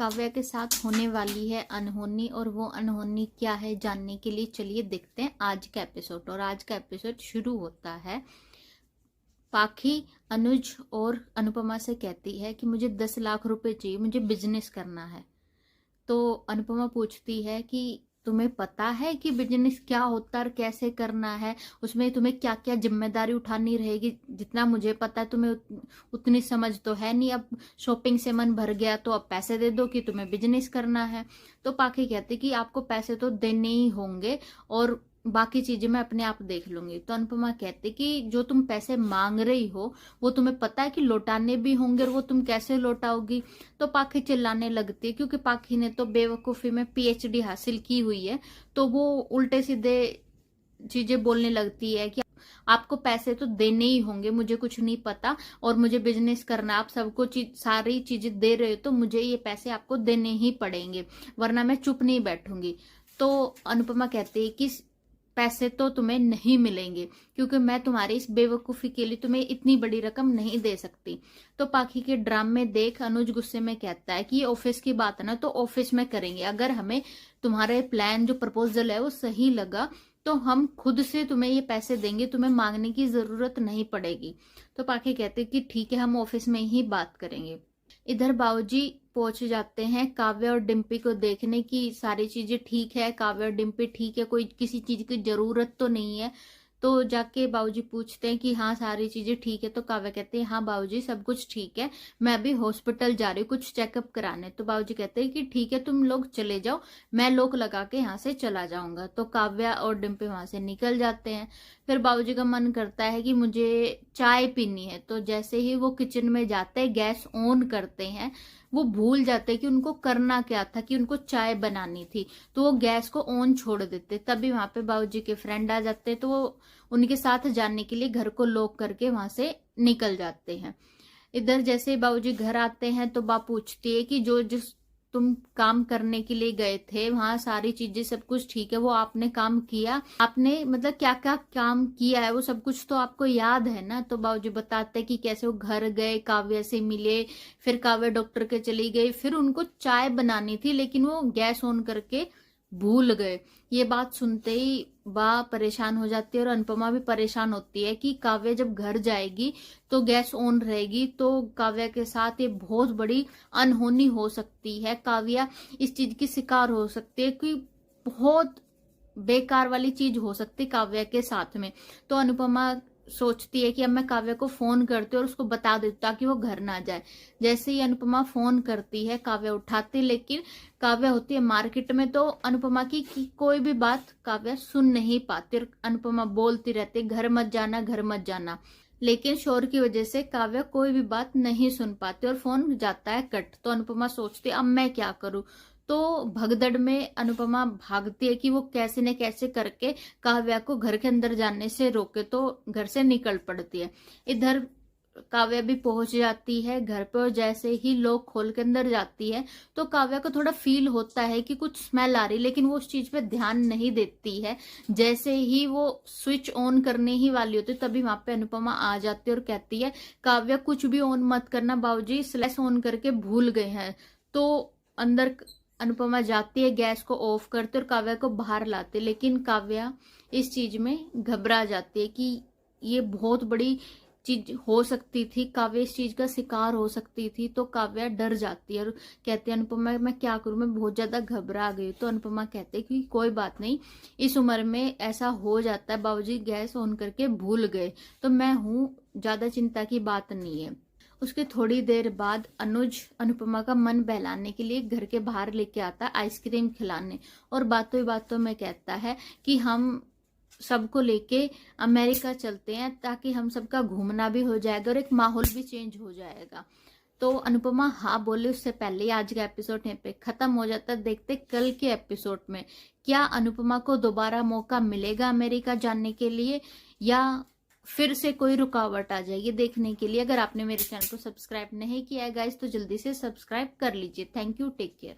काव्या के साथ होने वाली है अनहोनी, और वो अनहोनी क्या है जानने के लिए चलिए देखते हैं आज का एपिसोड। और आज का एपिसोड शुरू होता है, पाखी अनुज और अनुपमा से कहती है कि मुझे 10 लाख रुपए चाहिए, मुझे बिजनेस करना है। तो अनुपमा पूछती है कि तुम्हें पता है कि बिजनेस क्या होता है और कैसे करना है, उसमें तुम्हें क्या क्या जिम्मेदारी उठानी रहेगी। जितना मुझे पता है तुम्हें उतनी समझ तो है नहीं। अब शॉपिंग से मन भर गया तो अब पैसे दे दो कि तुम्हें बिजनेस करना है। तो पाखी कहती कि आपको पैसे तो देने ही होंगे और बाकी चीजें मैं अपने आप देख लूंगी। तो अनुपमा कहती कि जो तुम पैसे मांग रही हो वो तुम्हें पता है कि लौटाने भी होंगे, और वो तुम कैसे लौटाओगी। तो पाखी चिल्लाने लगती है, क्योंकि पाखी ने तो बेवकूफी में पीएचडी हासिल की हुई है। तो वो उल्टे सीधे चीजें बोलने लगती है कि आपको पैसे तो देने ही होंगे, मुझे कुछ नहीं पता और मुझे बिजनेस करना, आप सबको सारी चीजें दे रहे हो तो मुझे ये पैसे आपको देने ही पड़ेंगे, वरना मैं चुप नहीं बैठूंगी। तो अनुपमा कहती है कि पैसे तो तुम्हें नहीं मिलेंगे, क्योंकि मैं तुम्हारी इस बेवकूफी के लिए तुम्हें इतनी बड़ी रकम नहीं दे सकती। तो पाखी के ड्रामे देख अनुज गुस्से में कहता है कि ये ऑफिस की बात है ना, तो ऑफिस में करेंगे। अगर हमें तुम्हारे प्लान जो प्रपोजल है वो सही लगा तो हम खुद से तुम्हें ये पैसे देंगे, तुम्हें मांगने की जरूरत नहीं पड़ेगी। तो पाखी कहते कि ठीक है, हम ऑफिस में ही बात करेंगे। इधर बाबूजी पहुंच जाते हैं काव्या और डिम्पी को देखने की सारी चीजें ठीक है, काव्या और डिम्पी ठीक है, कोई किसी चीज की जरूरत तो नहीं है। तो जाके बाबूजी पूछते हैं कि हाँ सारी चीजें ठीक है। तो काव्या कहते हैं हाँ बाबूजी सब कुछ ठीक है, मैं अभी हॉस्पिटल जा रही हूँ कुछ चेकअप कराने। तो बाबूजी कहते हैं कि ठीक है तुम लोग चले जाओ, मैं लॉक लगा के यहाँ से चला जाऊंगा। तो काव्या और डिम्पी वहां से निकल जाते हैं। फिर बाबूजी का मन करता है कि मुझे चाय पीनी है। तो जैसे ही वो किचन में जाते हैं, गैस ऑन करते हैं, वो भूल जाते कि उनको करना क्या था, कि उनको चाय बनानी थी। तो वो गैस को ऑन छोड़ देते। तभी वहां पे बाबूजी के फ्रेंड आ जाते, तो वो उनके साथ जाने के लिए घर को लॉक करके वहां से निकल जाते हैं। इधर जैसे ही बाबूजी घर आते हैं तो बाप पूछती है कि जो जिस तुम काम करने के लिए गए थे वहां सारी चीजें सब कुछ ठीक है, वो आपने काम किया, आपने मतलब क्या क्या काम किया है वो सब कुछ तो आपको याद है ना। तो बाबूजी बताते हैं कि कैसे वो घर गए, काव्या से मिले, फिर काव्या डॉक्टर के चली गई, फिर उनको चाय बनानी थी लेकिन वो गैस ऑन करके भूल गए। ये बात सुनते ही बा परेशान हो जाती है और अनुपमा भी परेशान होती है कि काव्या जब घर जाएगी तो गैस ऑन रहेगी तो काव्या के साथ ये बहुत बड़ी अनहोनी हो सकती है, काव्या इस चीज की शिकार हो सकती है कि बहुत बेकार वाली चीज हो सकती है काव्या के साथ में। तो अनुपमा सोचती है कि अब मैं काव्या को फोन करती हूँ और उसको बता देती ताकि वो घर ना जाए। जैसे ही अनुपमा फोन करती है काव्या उठाती, लेकिन काव्या होती है मार्केट में। तो अनुपमा की कोई भी बात काव्या सुन नहीं पाती और अनुपमा बोलती रहती घर मत जाना, घर मत जाना। लेकिन शोर की वजह से काव्या कोई भी बात नहीं सुन पाती और फोन जाता है कट। तो अनुपमा सोचती अब मैं क्या करूं। तो भगदड़ में अनुपमा भागती है कि वो कैसे न कैसे करके काव्या को घर के अंदर जाने से रोके, तो घर से निकल पड़ती है। इधर काव्या भी पहुंच जाती है घर पे और जैसे ही लॉक खोल के अंदर जाती है तो काव्या को थोड़ा फील होता है कि कुछ स्मेल आ रही, लेकिन वो उस चीज पे ध्यान नहीं देती है। जैसे ही वो स्विच ऑन करने ही वाली होती तभी वहां पे अनुपमा आ जाती है और कहती है काव्या कुछ भी ऑन मत करना, बाबूजी स्लैश ऑन करके भूल गए हैं। तो अंदर अनुपमा जाती है, गैस को ऑफ करते और काव्या को बाहर लाते, लेकिन काव्या इस चीज में घबरा जाती है कि ये बहुत बड़ी चीज हो सकती थी, काव्या इस चीज का शिकार हो सकती थी। तो काव्या डर जाती है और कहती है अनुपमा मैं क्या करूं, मैं बहुत ज्यादा घबरा गई। तो अनुपमा कहते हैं कि कोई बात नहीं, इस उम्र में ऐसा हो जाता है, बाबूजी गैस ऑन करके भूल गए तो मैं हूं, ज्यादा चिंता की बात नहीं है। उसके थोड़ी देर बाद अनुज अनुपमा का मन बहलाने के लिए घर के बाहर लेके आता है आइसक्रीम खिलाने, और बातों ही बातों में कहता है कि हम सबको लेके अमेरिका चलते हैं ताकि हम सबका घूमना भी हो जाएगा और एक माहौल भी चेंज हो जाएगा। तो अनुपमा हाँ बोले उससे पहले ही आज का एपिसोड यहाँ पे खत्म हो जाता है। देखते कल के एपिसोड में क्या अनुपमा को दोबारा मौका मिलेगा अमेरिका जाने के लिए या फिर से कोई रुकावट आ जाएगी। देखने के लिए अगर आपने मेरे चैनल को सब्सक्राइब नहीं किया है गाइस तो जल्दी से सब्सक्राइब कर लीजिए। Thank you, take care.